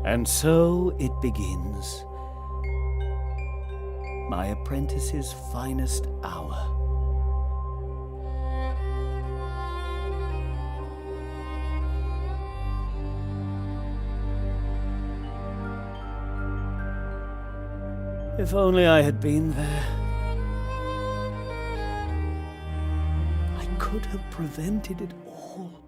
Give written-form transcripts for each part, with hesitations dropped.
And so it begins. My apprentice's finest hour. If only I had been there. I could have prevented it all.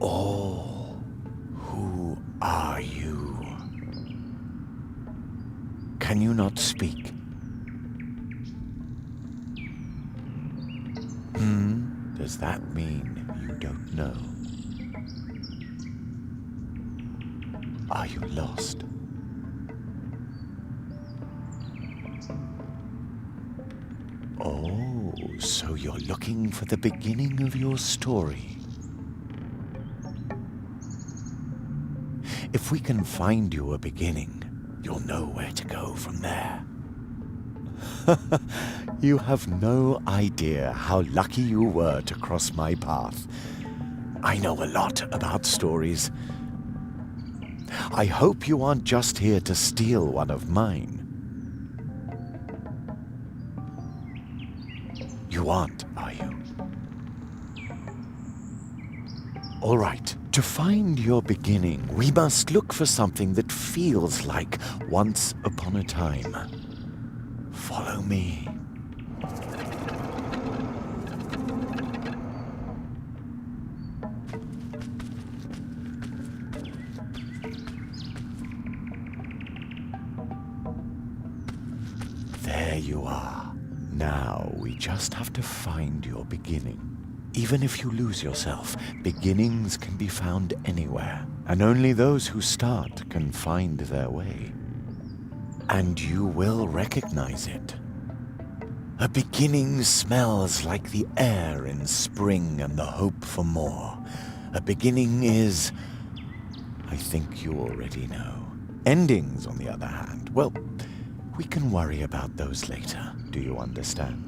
Oh, who are you? Can you not speak? Does that mean you don't know? Are you lost? Oh, so you're looking for the beginning of your story. If we can find you a beginning, you'll know where to go from there. You have no idea how lucky you were to cross my path. I know a lot about stories. I hope you aren't just here to steal one of mine. You aren't, are you? All right. To find your beginning, we must look for something that feels like once upon a time. Follow me. There you are. Now we just have to find your beginning. Even if you lose yourself, beginnings can be found anywhere, and only those who start can find their way. And you will recognize it. A beginning smells like the air in spring and the hope for more. A beginning is... I think you already know. Endings, on the other hand, well, we can worry about those later. Do you understand?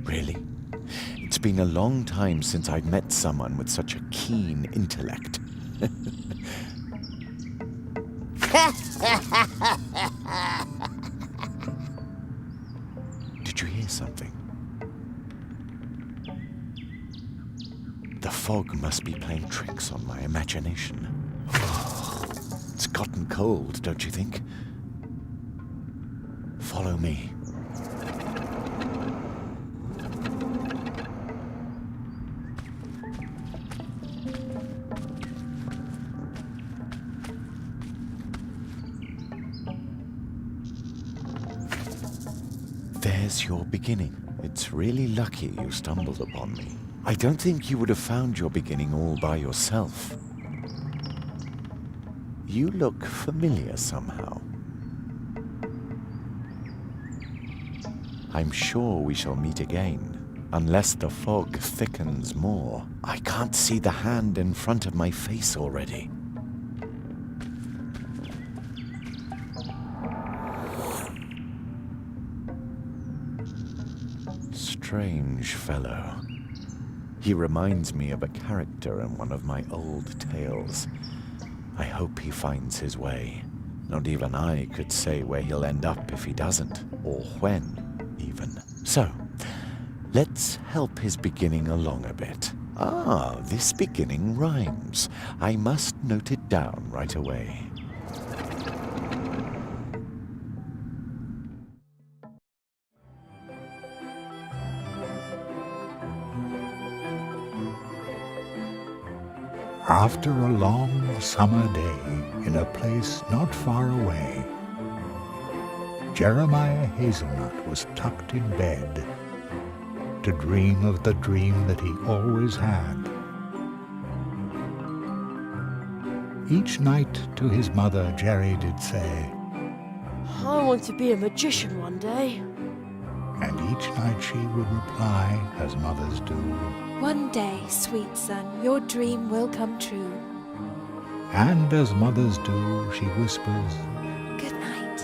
Really? It's been a long time since I'd met someone with such a keen intellect. Did you hear something? The fog must be playing tricks on my imagination. It's gotten cold, don't you think? Follow me. There's your beginning. It's really lucky you stumbled upon me. I don't think you would have found your beginning all by yourself. You look familiar somehow. I'm sure we shall meet again, unless the fog thickens more. I can't see the hand in front of my face already. Strange fellow. He reminds me of a character in one of my old tales. I hope he finds his way. Not even I could say where he'll end up if he doesn't, or when, even. So, let's help his beginning along a bit. Ah, this beginning rhymes. I must note it down right away. After a long summer day in a place not far away, Jeremiah Hazelnut was tucked in bed to dream of the dream that he always had. Each night to his mother, Jerry did say, I want to be a magician one day. and each night she would reply, as mothers do, One day, sweet son, your dream will come true. and as mothers do, she whispers, Good night.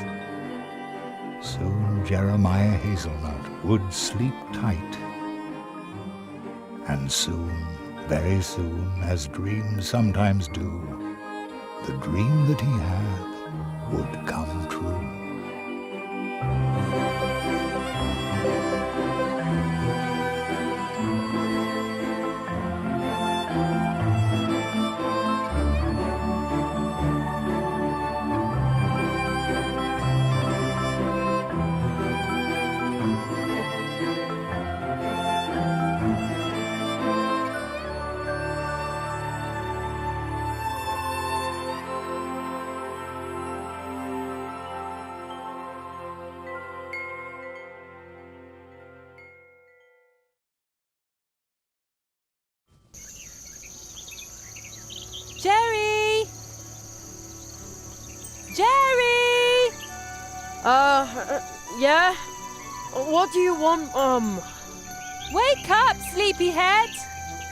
soon Jeremiah Hazelnut would sleep tight. And soon, very soon, as dreams sometimes do, the dream that he had would come true. Jerry! Jerry! Yeah? What do you want, Wake up, sleepyhead!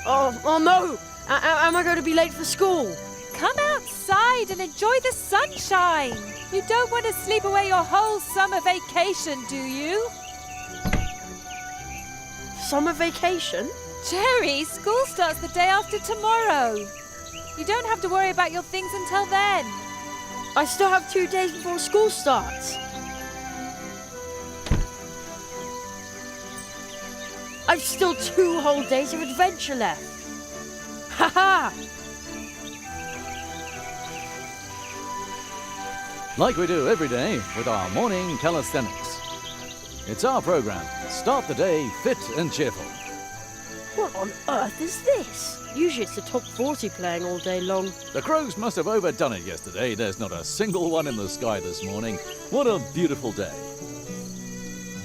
Oh no! Am I going to be late for school? Come outside and enjoy the sunshine. You don't want to sleep away your whole summer vacation, do you? Summer vacation? Jerry, school starts the day after tomorrow. You don't have to worry about your things until then. I still have 2 days before school starts. I've still 2 whole days of adventure left. Ha ha! Like we do every day with our morning calisthenics. It's our program. Start the day fit and cheerful. What on earth is this? Usually it's the top 40 playing all day long. The crows must have overdone it yesterday. There's not a single one in the sky this morning. What a beautiful day.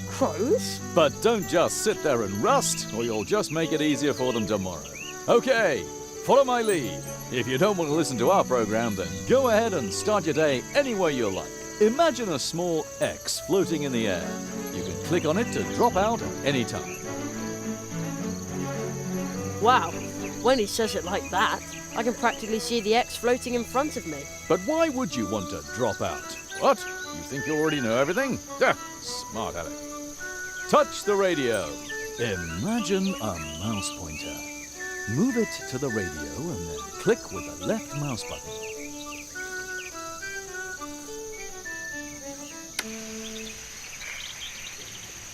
Crows? But don't just sit there and rust, or you'll just make it easier for them tomorrow. Okay, follow my lead. If you don't want to listen to our program, then go ahead and start your day any way you like. Imagine a small X floating in the air. You can click on it to drop out at any time. Wow, when he says it like that, I can practically see the X floating in front of me. But why would you want to drop out? What? You think you already know everything? Smart aleck. Touch the radio. Imagine a mouse pointer. Move it to the radio and then click with the left mouse button.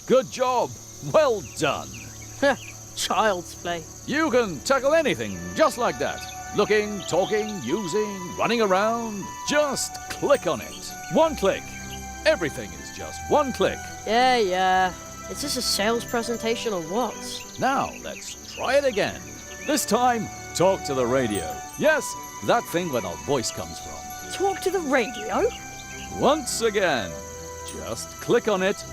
Good job. Well done. Child's play. You can tackle anything just like that. Looking, talking, using, running around. Just click on it. One click. Everything is just one click. Yeah. Is this a sales presentation or what? Now, let's try it again. This time, talk to the radio. Yes, that thing where the voice comes from. Talk to the radio? Once again, just click on it.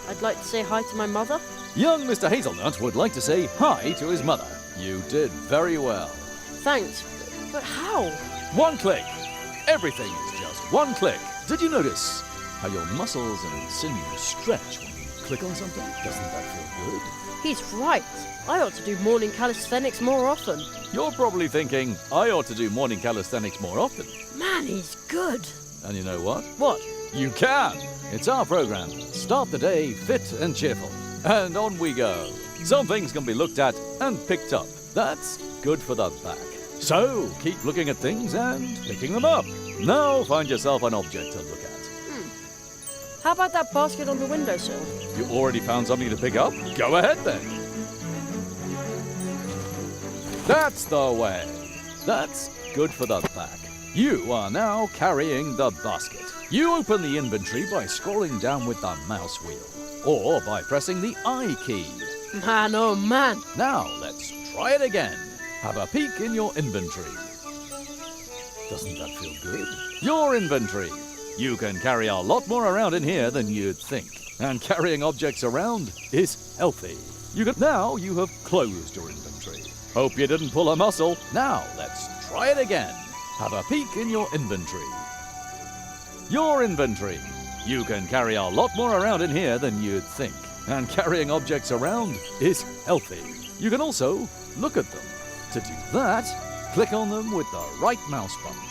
I'd like to say hi to my mother. Young Mr. Hazelnut would like to say hi to his mother. You did very well. Thanks, but how? One click. Everything is just one click. Did you notice how your muscles and sinews stretch when you click on something? Doesn't that feel good? He's right. I ought to do morning calisthenics more often. You're probably thinking, I ought to do morning calisthenics more often. Man, he's good. And you know what? What? You can! It's our program. Start the day fit and cheerful. And on we go. Some things can be looked at and picked up. That's good for the back. So, keep looking at things and picking them up. Now find yourself an object to look at. How about that basket on the windowsill? You already found something to pick up? Go ahead then. That's the way. That's good for the back. You are now carrying the basket. You open the inventory by scrolling down with the mouse wheel, or by pressing the I key. Man, oh man. Now, let's try it again. Have a peek in your inventory. Doesn't that feel good? Your inventory. You can carry a lot more around in here than you'd think. And carrying objects around is healthy. Now you have closed your inventory. Hope you didn't pull a muscle. Now let's try it again. Have a peek in your inventory. Your inventory. You can carry a lot more around in here than you'd think. And carrying objects around is healthy. You can also look at them. To do that, click on them with the right mouse button.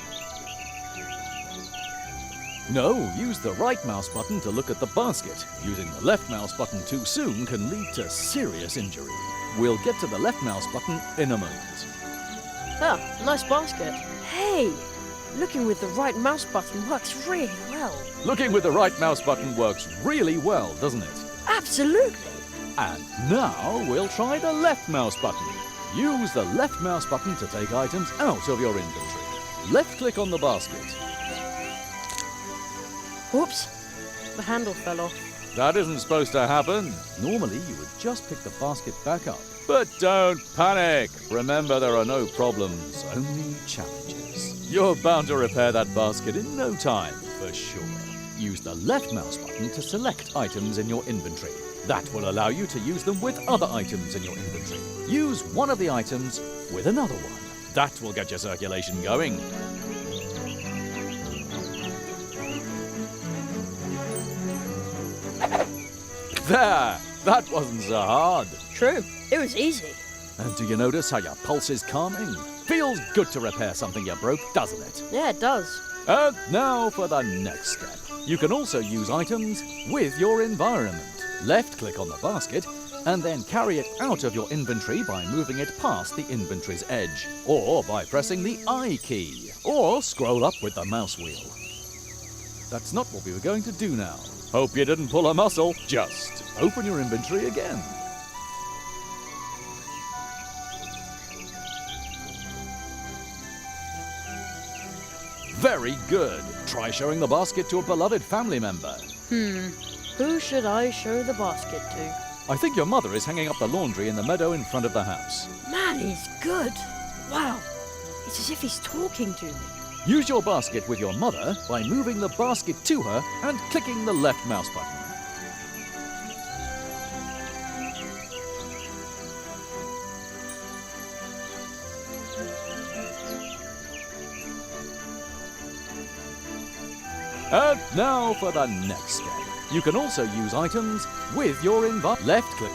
No, use the right mouse button to look at the basket. Using the left mouse button too soon can lead to serious injury. We'll get to the left mouse button in a moment. Ah, nice basket. Hey, looking with the right mouse button works really well. Looking with the right mouse button works really well, doesn't it? Absolutely. And now we'll try the left mouse button. Use the left mouse button to take items out of your inventory. Left-click on the basket. Whoops, the handle fell off. That isn't supposed to happen. Normally, you would just pick the basket back up. But don't panic. Remember, there are no problems, only challenges. You're bound to repair that basket in no time, for sure. Use the left mouse button to select items in your inventory. That will allow you to use them with other items in your inventory. Use one of the items with another one. That will get your circulation going. There! That wasn't so hard. True, it was easy. And do you notice how your pulse is calming? Feels good to repair something you broke, doesn't it? Yeah, it does. And now for the next step. You can also use items with your environment. Left-click on the basket, and then carry it out of your inventory by moving it past the inventory's edge, or by pressing the I key, or scroll up with the mouse wheel. That's not what we were going to do now. Hope you didn't pull a muscle. Just open your inventory again. Very good. Try showing the basket to a beloved family member. Who should I show the basket to? I think your mother is hanging up the laundry in the meadow in front of the house. Man, he's good. Wow, it's as if he's talking to me. Use your basket with your mother by moving the basket to her and clicking the left mouse button. And now for the next step. You can also use items with your left click.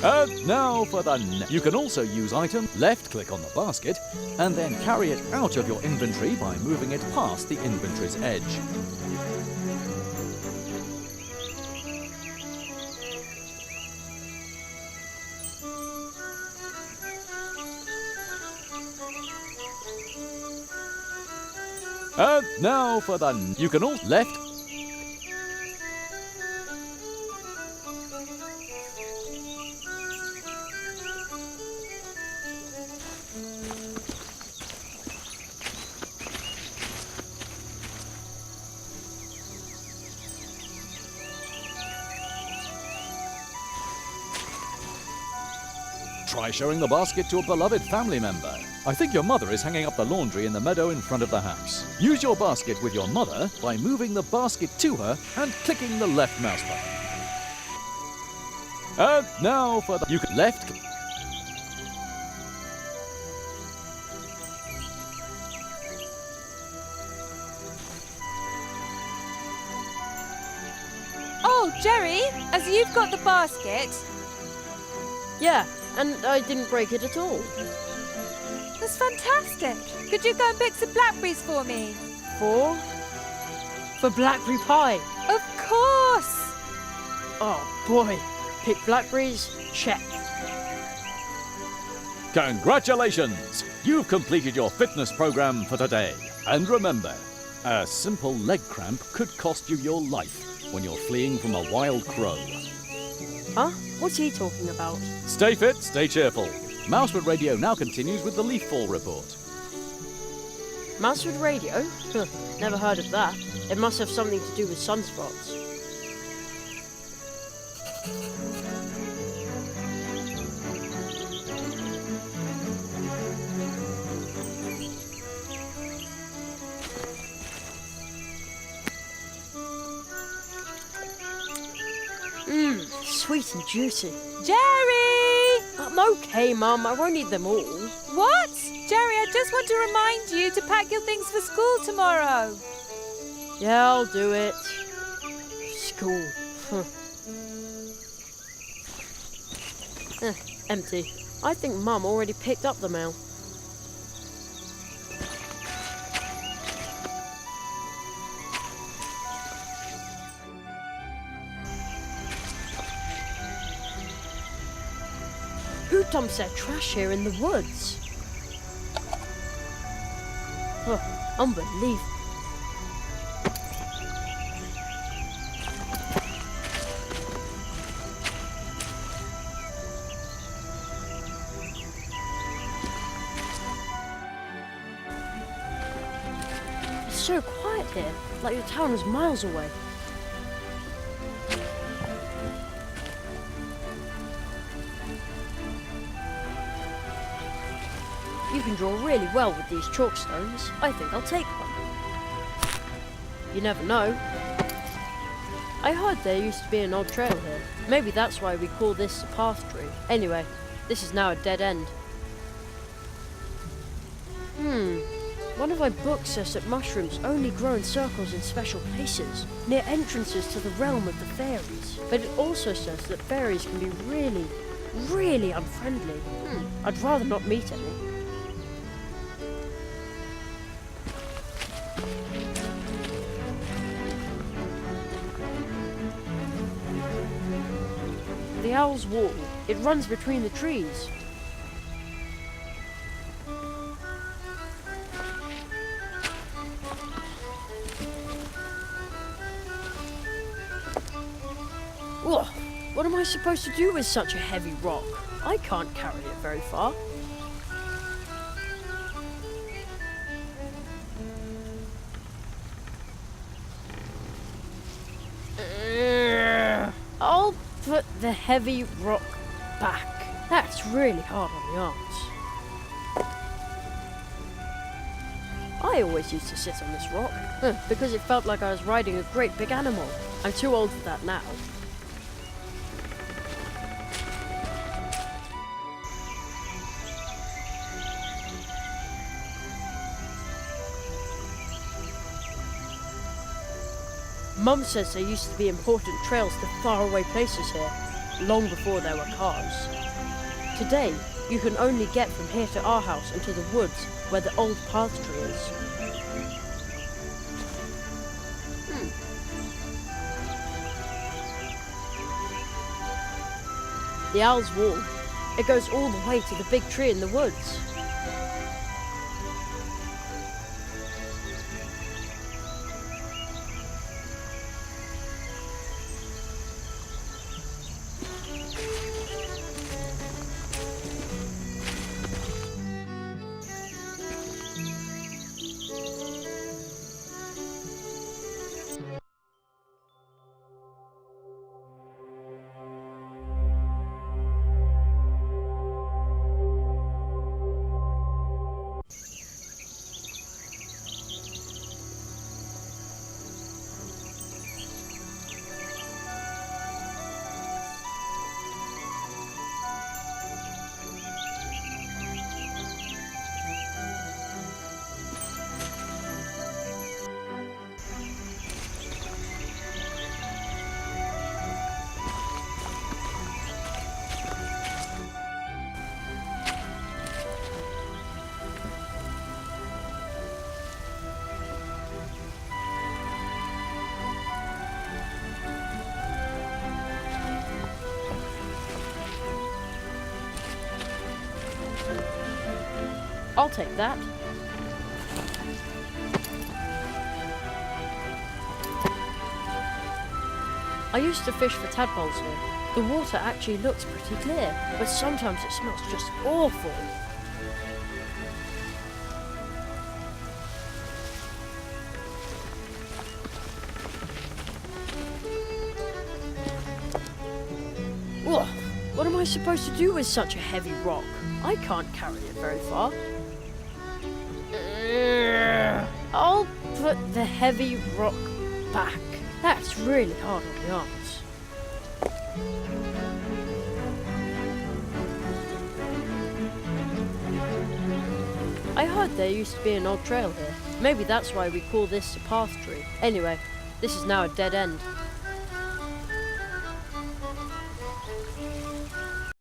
And now for the You can also use item, left-click on the basket, and then carry it out of your inventory by moving it past the inventory's edge. And now for the You can also left. Try showing the basket to a beloved family member. I think your mother is hanging up the laundry in the meadow in front of the house. Use your basket with your mother by moving the basket to her and clicking the left mouse button. And now for the You can left. Oh, Jerry, as you've got the basket. Yeah, and I didn't break it at all. That's fantastic. Could you go and pick some blackberries for me? For blackberry pie. Of course. Oh boy, pick blackberries, check. Congratulations! You've completed your fitness program for today. And remember, a simple leg cramp could cost you your life when you're fleeing from a wild crow. Huh? What's he talking about? Stay fit, stay cheerful. Mousewood Radio now continues with the leaf fall report. Mousewood Radio? Huh, never heard of that. It must have something to do with sunspots. Sweet and juicy. Jerry! I'm okay, Mum. I won't eat them all. What? Jerry, I just want to remind you to pack your things for school tomorrow. Yeah, I'll do it. School. Empty. I think Mum already picked up the mail. Who dumps their trash here in the woods? Unbelievable. It's so quiet here, like the town is miles away. You can draw really well with these chalk stones. I think I'll take one. You never know. I heard there used to be an old trail here. Maybe that's why we call this a path tree. Anyway, this is now a dead end. One of my books says that mushrooms only grow in circles in special places, near entrances to the realm of the fairies. But it also says that fairies can be really, really unfriendly. I'd rather not meet any. The owl's wall. It runs between the trees. Ugh, what am I supposed to do with such a heavy rock? I can't carry it very far. I'll put the heavy rock back. That's really hard on the arms. I always used to sit on this rock, because it felt like I was riding a great big animal. I'm too old for that now. Mum says there used to be important trails to faraway places here, long before there were cars. Today, you can only get from here to our house and to the woods where the old path tree is. The owl's wall. It goes all the way to the big tree in the woods. I'll take that. I used to fish for tadpoles here. The water actually looks pretty clear, but sometimes it smells just awful. Ugh, what am I supposed to do with such a heavy rock? I can't carry it very far. I'll put the heavy rock back. That's really hard on the arms. I heard there used to be an old trail here. Maybe that's why we call this a path tree. Anyway, this is now a dead end.